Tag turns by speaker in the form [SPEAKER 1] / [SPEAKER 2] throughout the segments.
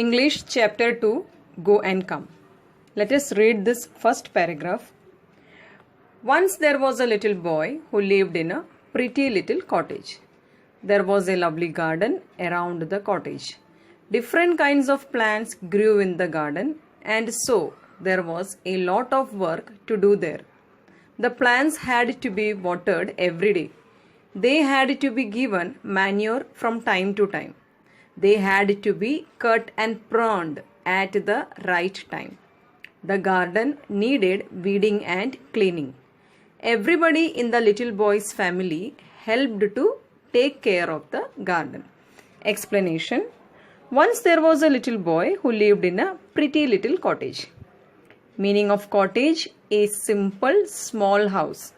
[SPEAKER 1] English chapter 2, Go and Come. Let us read this first paragraph. Once there was a little boy who lived in a pretty little cottage. There was a lovely garden around the cottage. Different kinds of plants grew in the garden, and so there was a lot of work to do there. The plants had to be watered every day. They had to be given manure from time to time. They had to be cut and pruned at the right time. The garden needed weeding and cleaning. Everybody in the little boy's family helped to take care of the garden. Explanation. Once there was a little boy who lived in a pretty little cottage. Meaning of cottage: a simple small house.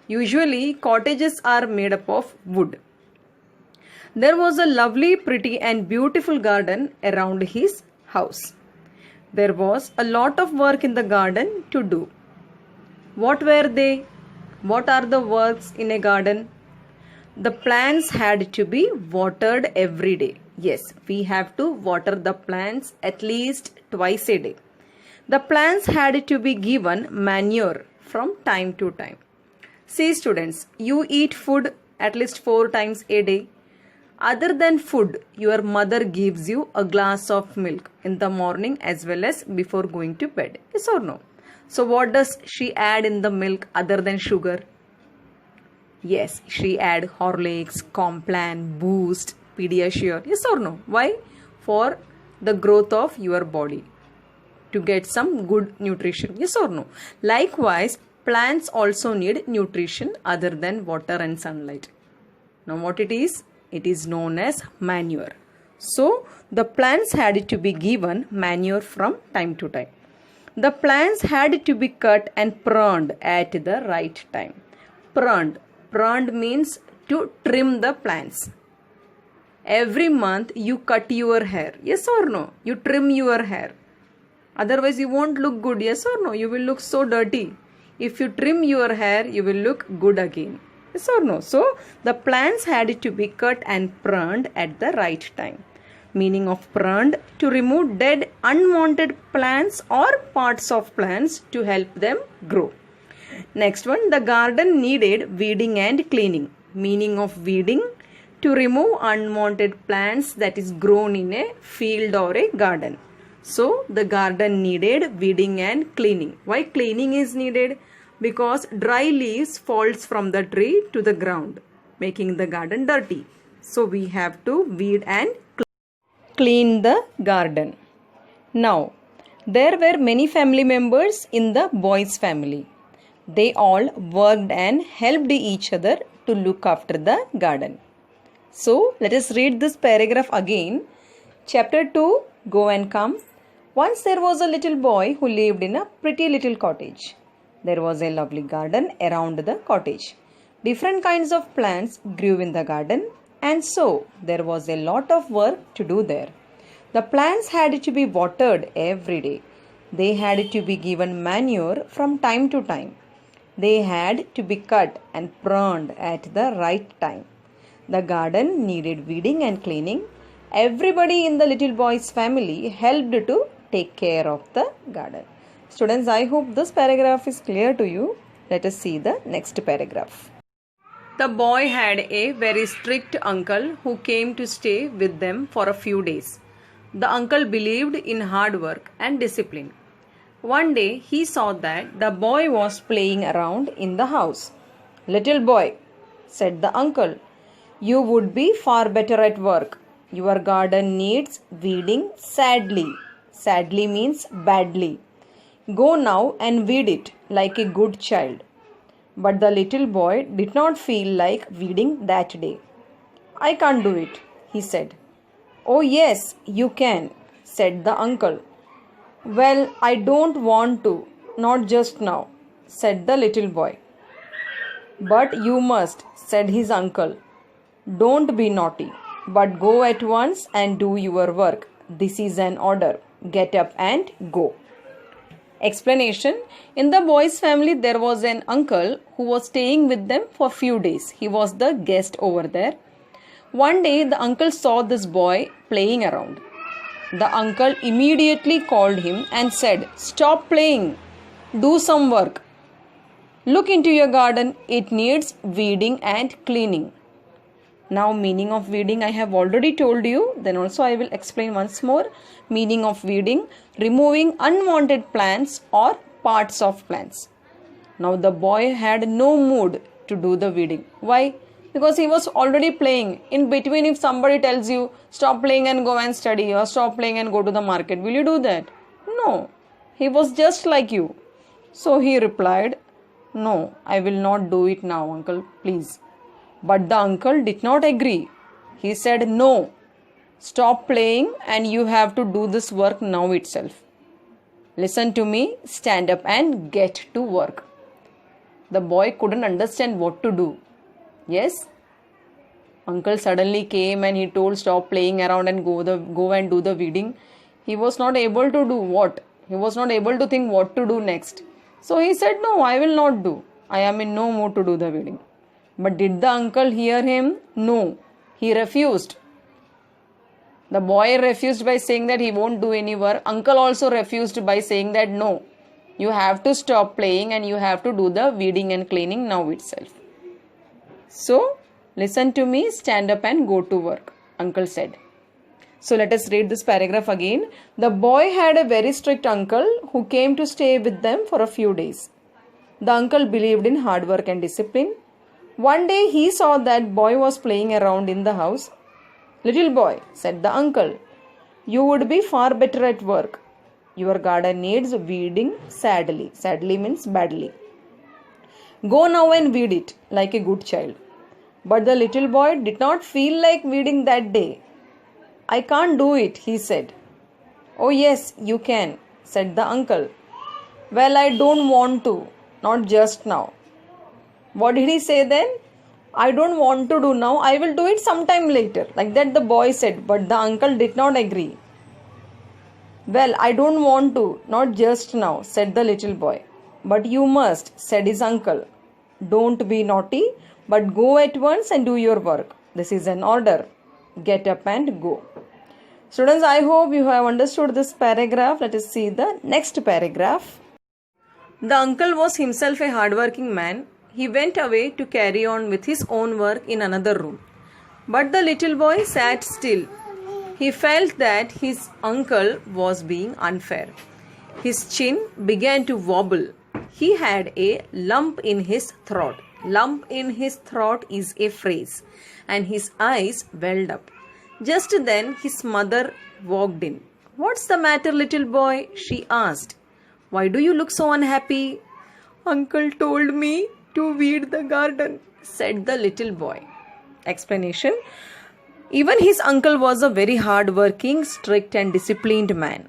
[SPEAKER 1] Usually cottages are made up of wood. There was a lovely, pretty and beautiful garden around his house. There was a lot of work in the garden to do. What were they? What are the works in a garden? The plants had to be watered every day. Yes, we have to water the plants at least twice a day. The plants had to be given manure from time to time. See students, you eat food at least 4 times a day. Other than food, your mother gives you a glass of milk in the morning as well as before going to bed. Yes or no? So what does she add in the milk other than sugar? Yes, she add Horlicks, Complan, Boost, Pediasure. Yes or no? Why? For the growth of your body, to get some good nutrition. Yes or no? Likewise, plants also need nutrition other than water and sunlight. Now what it is? It is known as manure. So the plants had to be given manure from time to time. The plants had to be cut and pruned at the right time. Pruned. Pruned means to trim the plants. Every month you cut your hair. Yes or no? You trim your hair. Otherwise you won't look good. Yes or no? You will look so dirty. If you trim your hair, you will look good again. Yes or no? So the plants had to be cut and pruned at the right time. Meaning of pruned: to remove dead unwanted plants or parts of plants to help them grow. Next one, the garden needed weeding and cleaning. Meaning of weeding: to remove unwanted plants that is grown in a field or a garden. So the garden needed weeding and cleaning. Why cleaning is needed? Because dry leaves falls from the tree to the ground, making the garden dirty. So we have to weed and clean the garden. Now, there were many family members in the boy's family. They all worked and helped each other to look after the garden. So, let us read this paragraph again. Chapter 2, Go and Come. Once there was a little boy who lived in a pretty little cottage. There was a lovely garden around the cottage. Different kinds of plants grew in the garden, and so there was a lot of work to do there. The plants had to be watered every day. They had to be given manure from time to time. They had to be cut and pruned at the right time. The garden needed weeding and cleaning. Everybody in the little boy's family helped to take care of the garden. Students, I hope this paragraph is clear to you. Let us see the next paragraph. The boy had a very strict uncle who came to stay with them for a few days. The uncle believed in hard work and discipline. One day he saw that the boy was playing around in the house. "Little boy," said the uncle, "you would be far better at work. Your garden needs weeding sadly." Sadly means badly. "Go now and weed it like a good child." But the little boy did not feel like weeding that day. "I can't do it," he said. "Oh yes, you can," said the uncle. "Well, I don't want to, not just now," said the little boy. "But you must," said his uncle. "Don't be naughty, but go at once and do your work. This is an order. Get up and go." Explanation. In the boy's family, there was an uncle who was staying with them for few days. He was the guest over there. One day, the uncle saw this boy playing around. The uncle immediately called him and said, "Stop playing. Do some work. Look into your garden. It needs weeding and cleaning." Now, meaning of weeding I have already told you. Then also I will explain once more. Meaning of weeding: removing unwanted plants or parts of plants. Now the boy had no mood to do the weeding. Why? Because he was already playing. In between, if somebody tells you, stop playing and go and study, or stop playing and go to the market, will you do that? No. He was just like you. So he replied, "No, I will not do it now, uncle, please." But the uncle did not agree. He said, "No, stop playing and you have to do this work now itself. Listen to me, stand up and get to work." The boy couldn't understand what to do. Yes, uncle suddenly came and he told, "Stop playing around and go and do the weeding." He was not able to do what? He was not able to think what to do next. So he said, "No, I will not do. I am in no mood to do the weeding." But did the uncle hear him? No. He refused. The boy refused by saying that he won't do any work. Uncle also refused by saying that no, you have to stop playing and you have to do the weeding and cleaning now itself. So, listen to me, stand up and go to work, uncle said. So let us read this paragraph again. The boy had a very strict uncle who came to stay with them for a few days. The uncle believed in hard work and discipline. One day he saw that boy was playing around in the house. "Little boy," said the uncle, "you would be far better at work. Your garden needs weeding sadly." Sadly means badly. "Go now and weed it like a good child." But the little boy did not feel like weeding that day. "I can't do it," he said. "Oh yes, you can," said the uncle. "Well, I don't want to, not just now." What did he say then? "I don't want to do now, I will do it sometime later." Like that the boy said, but the uncle did not agree. "Well, I don't want to, not just now," said the little boy. "But you must," said his uncle. "Don't be naughty, but go at once and do your work. This is an order. Get up and go." Students, I hope you have understood this paragraph. Let us see the next paragraph. The uncle was himself a hard-working man. He went away to carry on with his own work in another room. But the little boy sat still. He felt that his uncle was being unfair. His chin began to wobble. He had a lump in his throat. Lump in his throat is a phrase. And his eyes welled up. Just then his mother walked in. "What's the matter, little boy?" she asked. "Why do you look so unhappy?" "Uncle told me to weed the garden," said the little boy. Explanation. Even his uncle was a very hard-working, strict and disciplined man.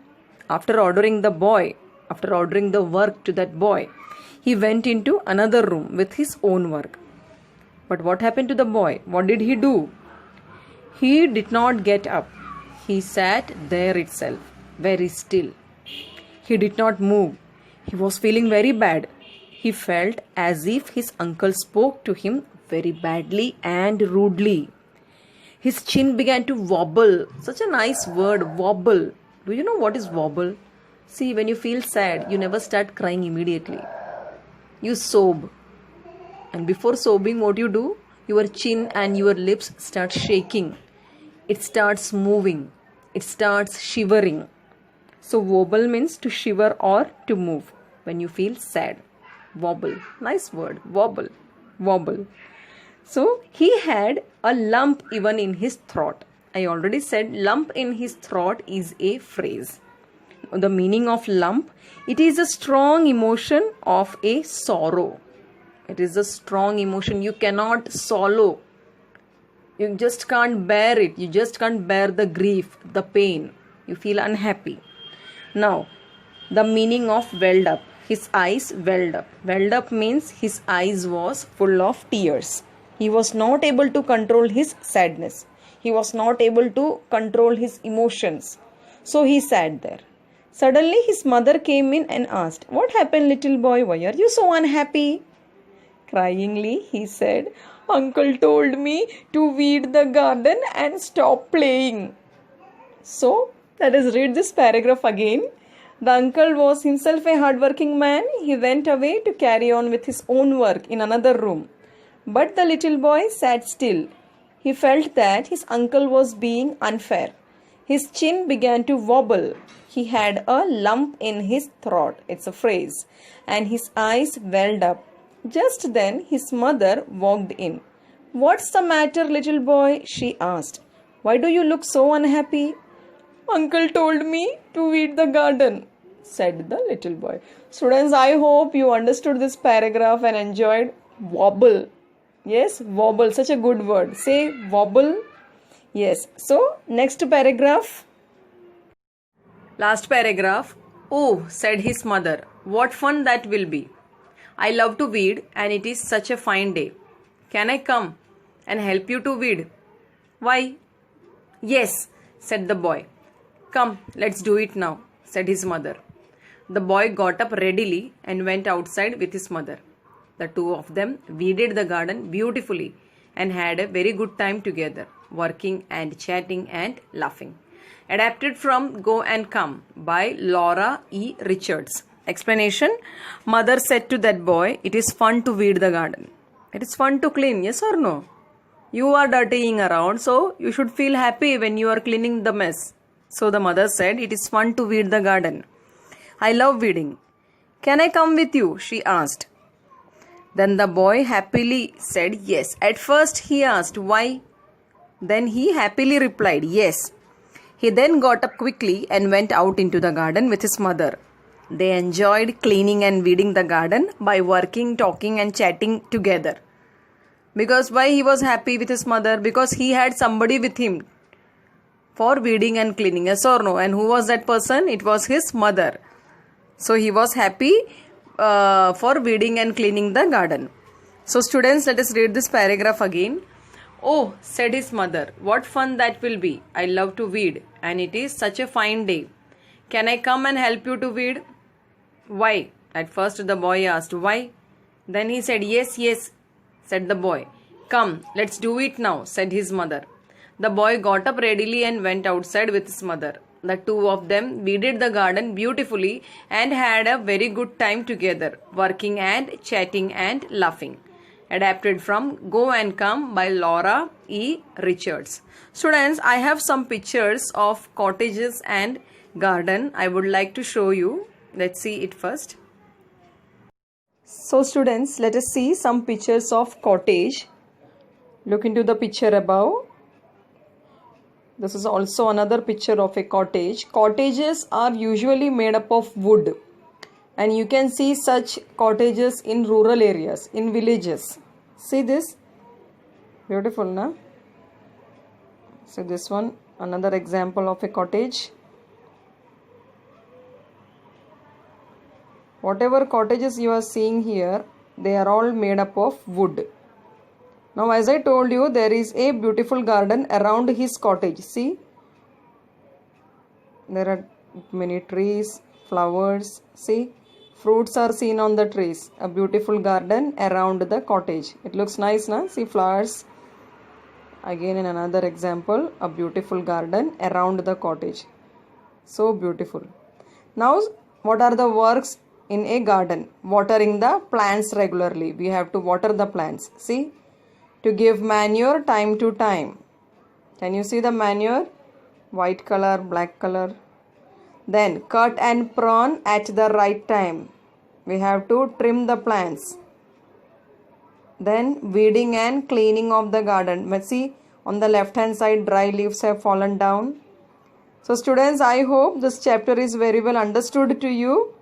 [SPEAKER 1] After ordering the work to that boy, he went into another room with his own work. But what happened to the boy? What did he do? He did not get up. He sat there itself, very still. He did not move. He was feeling very bad. He felt as if his uncle spoke to him very badly and rudely. His chin began to wobble. Such a nice word, wobble. Do you know what is wobble? See, when you feel sad, you never start crying immediately. You sob. And before sobbing, what you do? Your chin and your lips start shaking. It starts moving. It starts shivering. So wobble means to shiver or to move when you feel sad. Wobble. Nice word. Wobble. Wobble. So he had a lump even in his throat. I already said lump in his throat is a phrase. The meaning of lump, it is a strong emotion of a sorrow. It is a strong emotion you cannot swallow. You just can't bear it. You just can't bear the grief, the pain. You feel unhappy. Now, the meaning of welled up. His eyes welled up. Welled up means his eyes was full of tears. He was not able to control his sadness. He was not able to control his emotions. So he sat there. Suddenly his mother came in and asked, "What happened, little boy? Why are you so unhappy?" Cryingly, he said, "Uncle told me to weed the garden and stop playing." So Let us read this paragraph again. The uncle was himself a hard-working man. He went away to carry on with his own work in another room. But the little boy sat still. He felt that his uncle was being unfair. His chin began to wobble. He had a lump in his throat. It's a phrase. And his eyes welled up. Just then his mother walked in. "What's the matter, little boy?" she asked. "Why do you look so unhappy?" "Uncle told me to weed the garden," said the little boy. Students, I hope you understood this paragraph and enjoyed wobble. Yes, wobble, such a good word. Say wobble. Yes. So, next paragraph. Last paragraph. "Oh," said his mother, "what fun that will be. I love to weed and it is such a fine day. Can I come and help you to weed?" "Why, yes," said the boy. "Come, let's do it now," said his mother. The boy got up readily and went outside with his mother. The two of them weeded the garden beautifully and had a very good time together, working and chatting and laughing. Adapted from Go and Come by Laura E. Richards. Explanation. Mother said to that boy, "It is fun to weed the garden. It is fun to clean, yes or no? You are dirtying around, so you should feel happy when you are cleaning the mess." So the mother said, "It is fun to weed the garden. I love weeding. Can I come with you?" she asked. Then the boy happily said yes. At first he asked why. Then he happily replied yes. He then got up quickly and went out into the garden with his mother. They enjoyed cleaning and weeding the garden by working, talking and chatting together. Because why he was happy with his mother? Because he had somebody with him for weeding and cleaning, yes or no? And who was that person? It was his mother. So he was happy for weeding and cleaning the garden. So students, let us read this paragraph again. "Oh," said his mother, "what fun that will be. I love to weed and it is such a fine day. Can I come and help you to weed?" "Why?" At first the boy asked why. Then he said yes, yes, said the boy. "Come, let's do it now," said his mother. The boy got up readily and went outside with his mother. The two of them weeded the garden beautifully and had a very good time together, working and chatting and laughing. Adapted from Go and Come by Laura E. Richards. Students, I have some pictures of cottages and garden I would like to show you. Let's see it first. So students, let us see some pictures of cottage. Look into the picture above. This is also another picture of a cottage. Cottages are usually made up of wood. And you can see such cottages in rural areas, in villages. See this? Beautiful, na? So this one, another example of a cottage. Whatever cottages you are seeing here, they are all made up of wood. Now as I told you, there is a beautiful garden around his cottage. See? There are many trees, flowers. See? Fruits are seen on the trees. A beautiful garden around the cottage. It looks nice, na? See flowers. Again in another example, a beautiful garden around the cottage. So beautiful. Now, what are the works in a garden? Watering the plants regularly. We have to water the plants. See? To give manure time to time. Can you see the manure? White color, black color. Then cut and prune at the right time. We have to trim the plants. Then weeding and cleaning of the garden. But see, on the left hand side dry leaves have fallen down. So students, I hope this chapter is very well understood to you.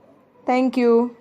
[SPEAKER 1] Thank you.